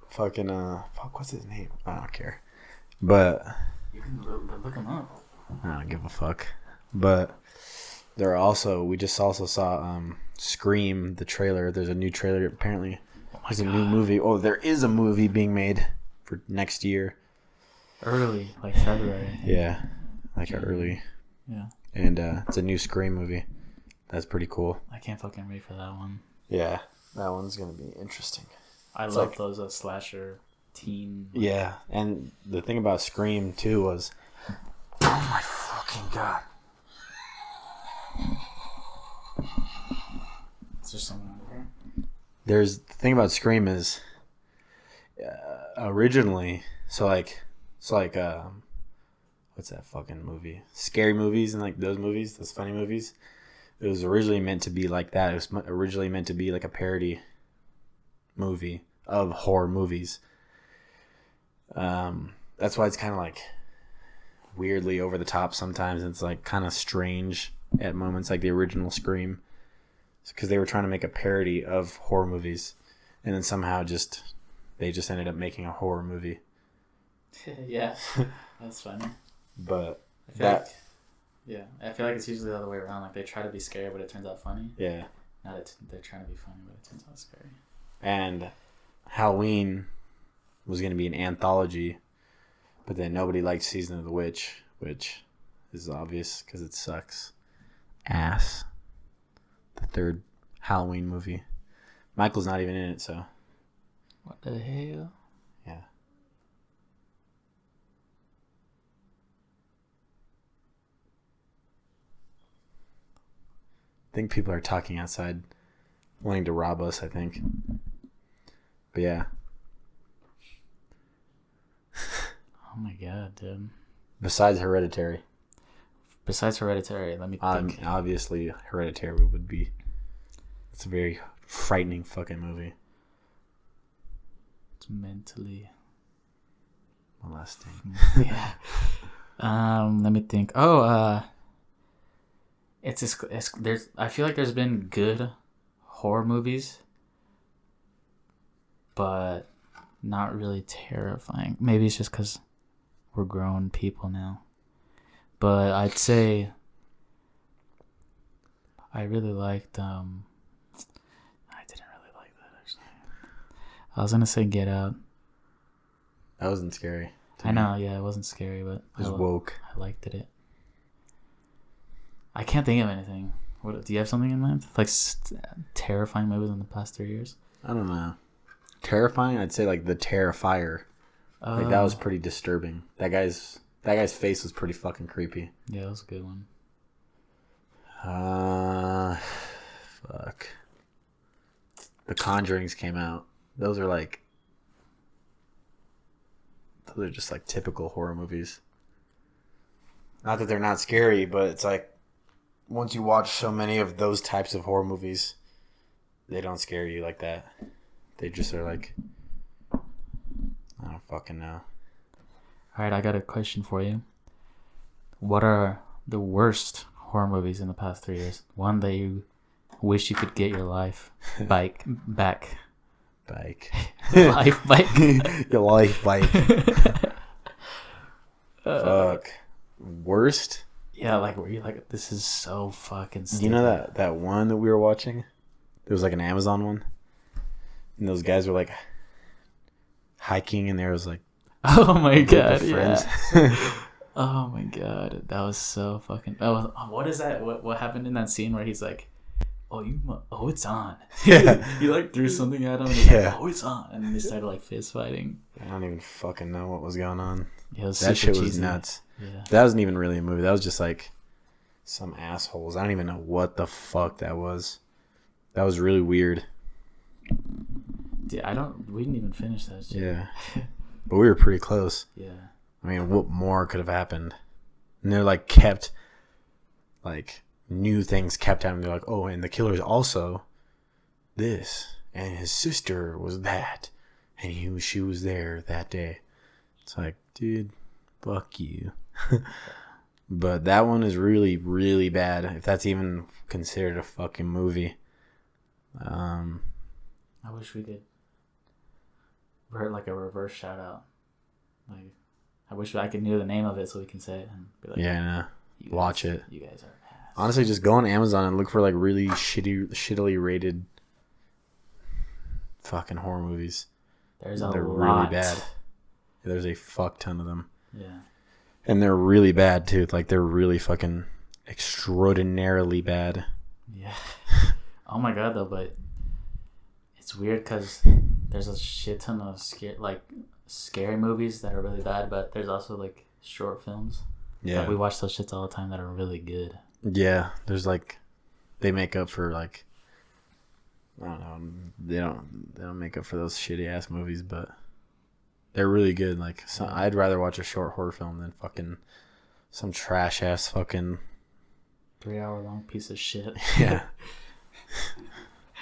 Fucking fuck, what's his name? I don't care. But You can look him up. I don't give a fuck. But we just also saw Scream, the trailer. There's a new trailer apparently. There's a new movie. Oh, there is a movie being made for next year. Early, like February. I think. Yeah. Like early. Yeah. And it's a new Scream movie. That's pretty cool. I can't fucking wait for that one. Yeah. That one's going to be interesting. I It's love like- those slasher teen. Yeah. And the thing about Scream too was, oh my fucking God. Is there someone over here? The thing about Scream is originally, what's that fucking movie? Scary movies and like those movies, those funny movies. It was originally meant to be like that. It was originally meant to be like a parody movie of horror movies. That's why it's kind of like weirdly over the top sometimes. It's like kind of strange at moments, like the original Scream, because they were trying to make a parody of horror movies, and then somehow they just ended up making a horror movie. Yeah, that's funny. But I feel like it's usually the other way around. Like they try to be scary, but it turns out funny. yeah, Not they're trying to be funny, but it turns out scary. And Halloween was going to be an anthology, but then nobody liked Season of the Witch, which is obvious because it sucks ass. The third Halloween movie. Michael's not even in it, so. What the hell? Yeah. I think people are talking outside, wanting to rob us, I think. But yeah. Oh my god, dude. Besides Hereditary. Let me think. Obviously, Hereditary would be. It's a very frightening fucking movie. It's mentally molesting. Yeah. Let me think. There's. I feel like there's been good horror movies, but not really terrifying. Maybe it's just because we're grown people now. But I'd say I really liked. I didn't really like that actually. I was gonna say Get Out. That wasn't scary. I know, yeah, it wasn't scary, but It was woke. I liked it. I can't think of anything. What do you have something in mind? Like terrifying movies in the past 3 years? I don't know. Terrifying? I'd say like The Terrifier. Like that was pretty disturbing. That guy's face was pretty fucking creepy. Yeah, that was a good one. Fuck. The Conjurings came out. Those are just like typical horror movies. Not that they're not scary, but it's like once you watch so many of those types of horror movies, they don't scare you like that. They just are like, I don't fucking know. All right, I got a question for you. What are the worst horror movies in the past 3 years? One that you wish you could get your life back. Life bike. Your life bike. Fuck. Worst? Yeah, like were you like, this is so fucking stupid. You know that one that we were watching? It was like an Amazon one. And those guys were like hiking and there was like, oh my god, friends. Yeah. Oh my god, that was so fucking. Oh, what is that? What happened in that scene where he's like, "Oh, it's on." Yeah, he like threw something at him. And he's yeah. like, "Oh, it's on," and then they started like fist fighting. I don't even fucking know what was going on. Yeah, that shit was cheesy. nuts. Yeah, that wasn't even really a movie. That was just like some assholes. I don't even know what the fuck that was. That was really weird. Yeah, we didn't even finish that shit. Yeah. But we were pretty close. Yeah. I mean, what more could have happened? And they're like kept, like, new things kept happening. They're like, oh, and the killer's also this. And his sister was that. And she was there that day. It's like, dude, fuck you. But that one is really, really bad. If that's even considered a fucking movie. I wish we could like a reverse shout out. Like, I wish I could know the name of it so we can say it and be like, yeah, I know. Watch it. You guys are ass. Honestly, just go on Amazon and look for like really shittily rated fucking horror movies. They're lot. Really bad. There's a fuck ton of them. Yeah. And they're really bad too. Like they're really fucking extraordinarily bad. Yeah. Oh my god, though, but it's weird because there's a shit ton of scary movies that are really bad, but there's also like short films. Yeah. Like, we watch those shits all the time that are really good. Yeah. There's like, they make up for like, I don't know. They don't make up for those shitty ass movies, but they're really good. Like, so I'd rather watch a short horror film than fucking some trash ass fucking 3-hour long piece of shit. Yeah.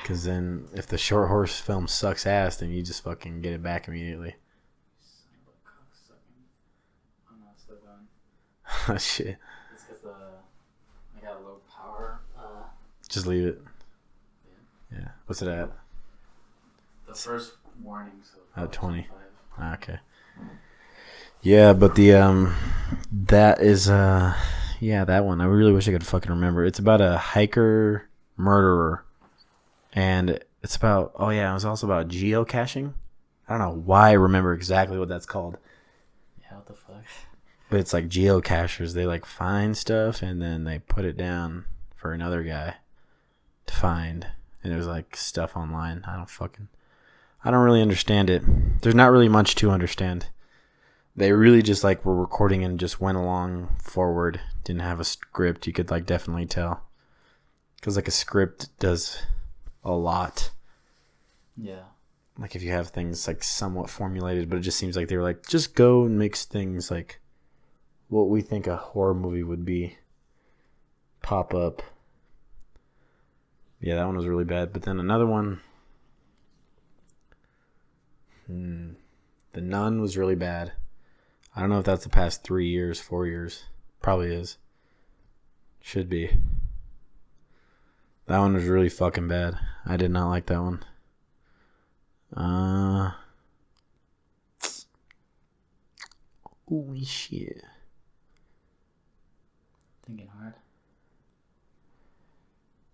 Because then if the short horror film sucks ass, then you just fucking get it back immediately. I'm not still going. Oh, shit. It's because I got low power. Just leave it. Yeah. What's it at? The first warning. So 20. Okay. Yeah, but that is that one. I really wish I could fucking remember. It's about a hiker murderer, and It's about, oh yeah, it was also about geocaching. I don't know why I remember exactly what that's called. Yeah, what the fuck? But it's like geocachers. They like find stuff and then they put it down for another guy to find. And it was like stuff online. I don't really understand it. There's not really much to understand. They really just like were recording and just went along forward. Didn't have a script. You could like definitely tell. Because like a script does a lot. Yeah. Like if you have things like somewhat formulated, but it just seems like they were like, just go and mix things like what we think a horror movie would be. Pop up. Yeah, that one was really bad. But then another one. The Nun was really bad. I don't know if that's the past 3 years, 4 years. Probably is. Should be. That one was really fucking bad. I did not like that one. Holy shit. Thinking hard.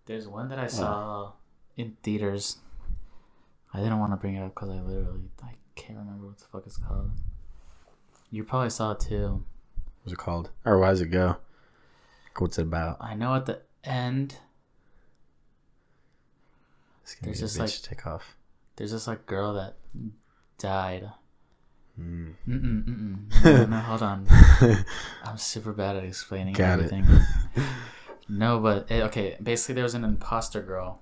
There's one that I saw in theaters. I didn't want to bring it up because I can't remember what the fuck it's called. You probably saw it too. What's it called? Or why does it go? What's it about? I know at the end. There's just like take off. There's this like girl that died. No, hold on. I'm super bad at explaining everything. No, but okay. Basically, there was an imposter girl,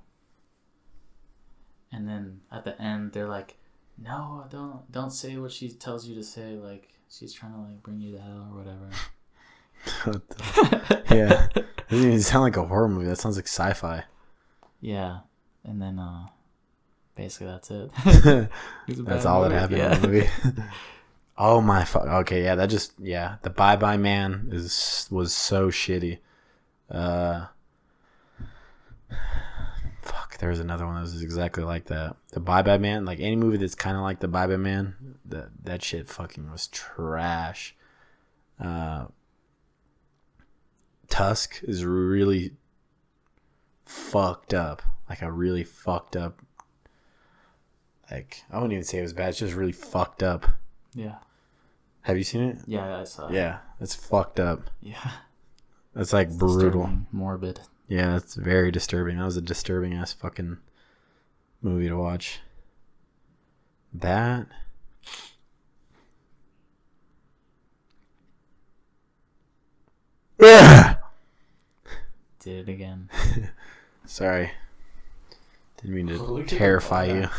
and then at the end, they're like, "No, don't say what she tells you to say. Like she's trying to like bring you to hell or whatever." Yeah, it doesn't even sound like a horror movie. That sounds like sci-fi. Yeah, and then basically that's it. That's all that happened in the movie. Oh my fuck. Okay, yeah, the Bye Bye Man was so shitty. Fuck, there was another one that was exactly like that. The Bye Bye Man, like any movie that's kind of like the Bye Bye Man, that shit fucking was trash. Tusk is really fucked up. Like a really fucked up. Like I wouldn't even say it was bad. It's just really fucked up. Yeah. Have you seen it? Yeah, I saw it. Yeah, it's fucked up. Yeah. That's like brutal. Morbid. Yeah, it's very disturbing. That was a disturbing ass fucking movie to watch. That. Did it again. Sorry. Didn't mean to terrify you.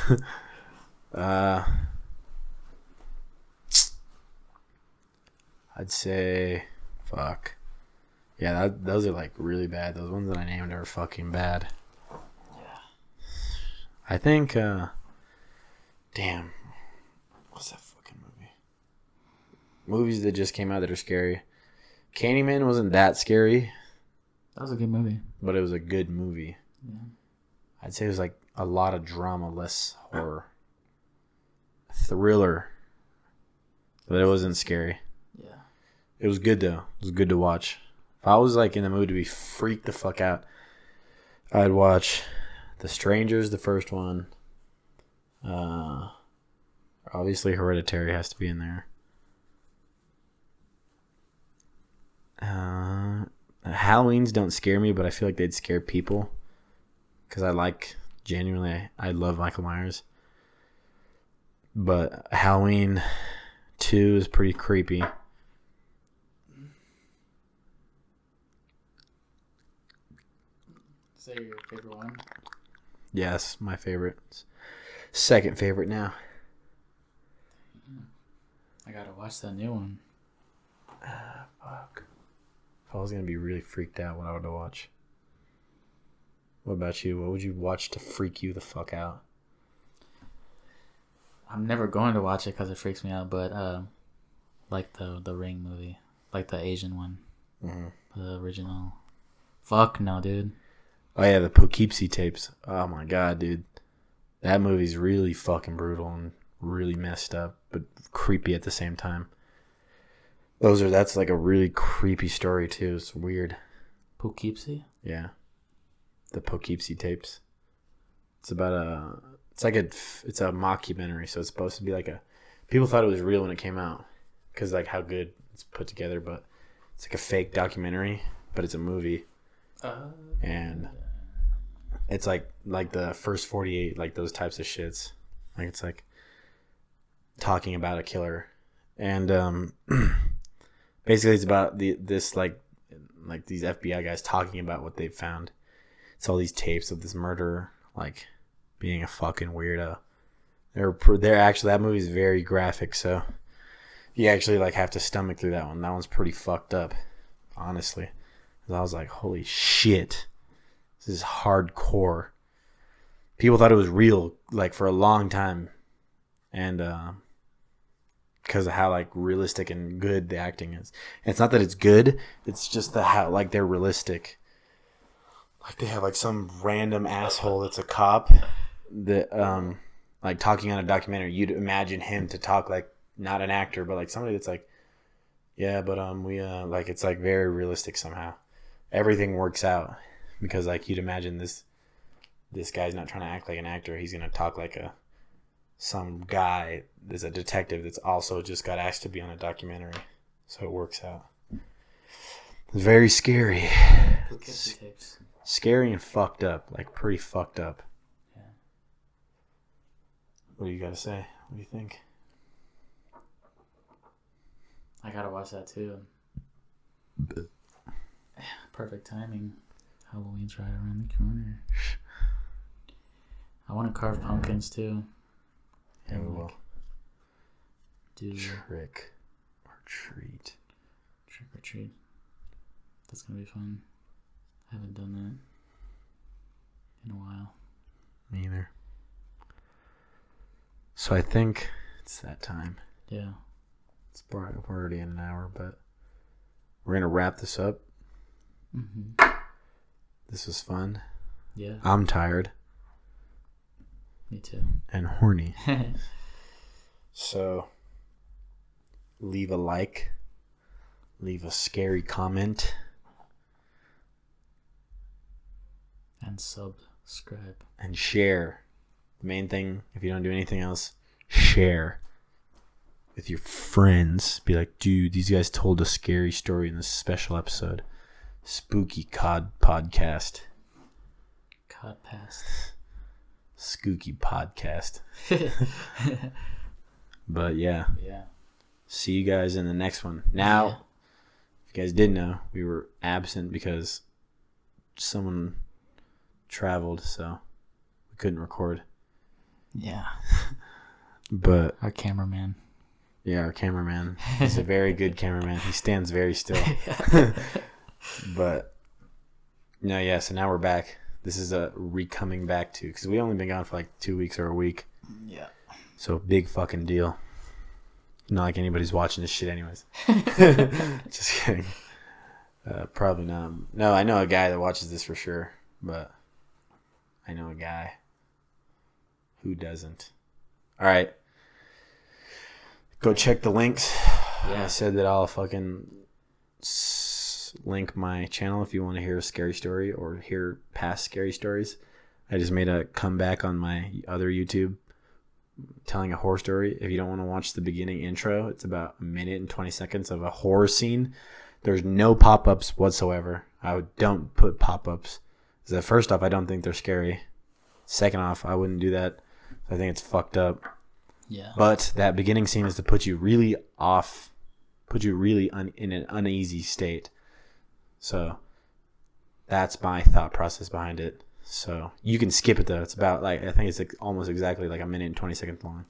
I'd say, fuck. Yeah, those are like really bad. Those ones that I named are fucking bad. Yeah. I think, damn. What's that fucking movie? Movies that just came out that are scary. Candyman wasn't that scary. That was a good movie. But it was a good movie. Yeah. I'd say it was like a lot of drama, less horror. Thriller. But it wasn't scary. Yeah. It was good though. It was good to watch. If I was like in the mood to be freaked the fuck out, I'd watch The Strangers, the first one. Obviously Hereditary has to be in there. Halloweens don't scare me, but I feel like they'd scare people. Because I love Michael Myers. But Halloween 2 is pretty creepy. Is that your favorite one? Yes, my favorite. Second favorite now. I gotta watch that new one. Fuck. If I was gonna be really freaked out, what I would watch. What about you? What would you watch to freak you the fuck out? I'm never going to watch it because it freaks me out, but like the Ring movie, like the Asian one, the original. Fuck no, dude. Oh yeah, the Poughkeepsie tapes. Oh my god, dude, that movie's really fucking brutal and really messed up, but creepy at the same time. That's like a really creepy story too. It's weird. Poughkeepsie? Yeah, the Poughkeepsie tapes. It's about it's a mockumentary, so it's supposed to be like people thought it was real when it came out because like how good it's put together, but it's like a fake documentary, but it's a movie, and it's like the first 48, like those types of shits, like it's like talking about a killer, and basically it's about this like these FBI guys talking about what they've found. It's all these tapes of this murderer like being a fucking weirdo. They're actually, that movie's very graphic, so you actually like have to stomach through that one. That one's pretty fucked up, honestly. I was like, holy shit, this is hardcore. People thought it was real like for a long time, and because of how like realistic and good the acting is. And it's not that it's good, it's just how like they're realistic. Like they have like some random asshole that's a cop that like talking on a documentary. You'd imagine him to talk like not an actor, but like somebody that's like, yeah, but we like it's like very realistic somehow. Everything works out because like you'd imagine this guy's not trying to act like an actor. He's gonna talk like some guy that's a detective that's also just got asked to be on a documentary, so it works out. It's very scary. Scary and fucked up, like pretty fucked up. Yeah. What do you got to say? What do you think? I gotta watch that too. Perfect timing. Halloween's right around the corner. I want to carve pumpkins too. Yeah, we will. Do trick or treat. Trick or treat. That's gonna be fun. I haven't done that in a while. Me either. So I think it's that time. Yeah. We're already in an hour, but we're going to wrap this up. Mm-hmm. This was fun. Yeah. I'm tired. Me too. And horny. So leave a like. Leave a scary comment. And subscribe. And share. The main thing, if you don't do anything else, share with your friends. Be like, dude, these guys told a scary story in this special episode. Spooky Cod Podcast. Codpast. Skooky Podcast. But yeah. Yeah. See you guys in the next one. Now, if you guys didn't know, we were absent because someone traveled, so we couldn't record. Yeah. But our cameraman. Yeah, our cameraman. He's a very good cameraman. He stands very still. But no, yeah. So now we're back. This is a coming back to, because we only been gone for like 2 weeks or a week. Yeah. So big fucking deal. Not like anybody's watching this shit, anyways. Just kidding. Probably not. No, I know a guy that watches this for sure, but I know a guy who doesn't. All right. Go check the links. Yeah. I said that I'll fucking link my channel if you want to hear a scary story or hear past scary stories. I just made a comeback on my other YouTube telling a horror story. If you don't want to watch the beginning intro, it's about a minute and 20 seconds of a horror scene. There's no pop-ups whatsoever. I don't put pop-ups. Because first off, I don't think they're scary. Second off, I wouldn't do that. I think it's fucked up. Yeah. But that beginning scene is to put you really off, in an uneasy state. So that's my thought process behind it. So you can skip it though. It's about I think it's almost exactly like a minute and 20 seconds long.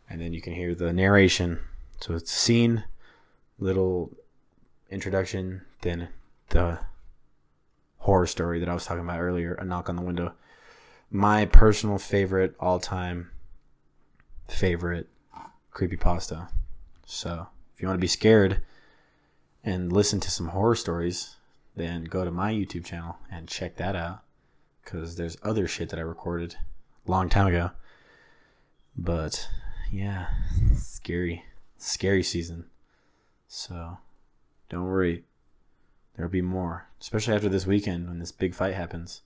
And then you can hear the narration. So it's a scene, little introduction, then the horror story that I was talking about earlier, A Knock on the Window. My personal favorite, all-time favorite creepypasta. So if you want to be scared and listen to some horror stories, then go to my YouTube channel and check that out, because there's other shit that I recorded a long time ago. But yeah, scary season. So don't worry, there'll be more, especially after this weekend when this big fight happens.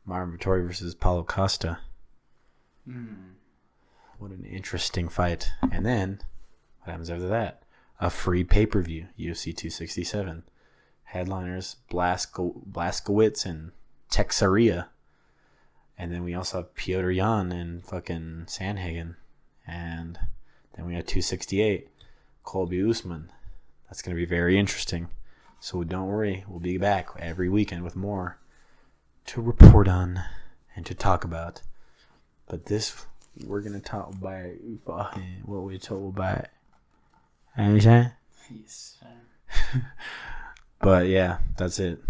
Marvin Vettori versus Paulo Costa. Hmm. What an interesting fight. And then, what happens after that? A free pay-per-view, UFC 267. Headliners, Blaskowitz and Texeria. And then we also have Piotr Jan and fucking Sandhagen. And then we have 268, Colby Usman. That's going to be very interesting. So don't worry, we'll be back every weekend with more to report on and to talk about. But this, we're going to talk about what we told about. Understand? Yes, sir. But yeah, that's it.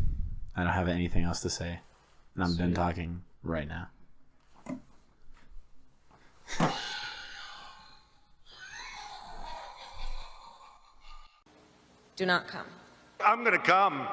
I don't have anything else to say. And I'm done Sweet. talking right now. Do not come. I'm gonna come.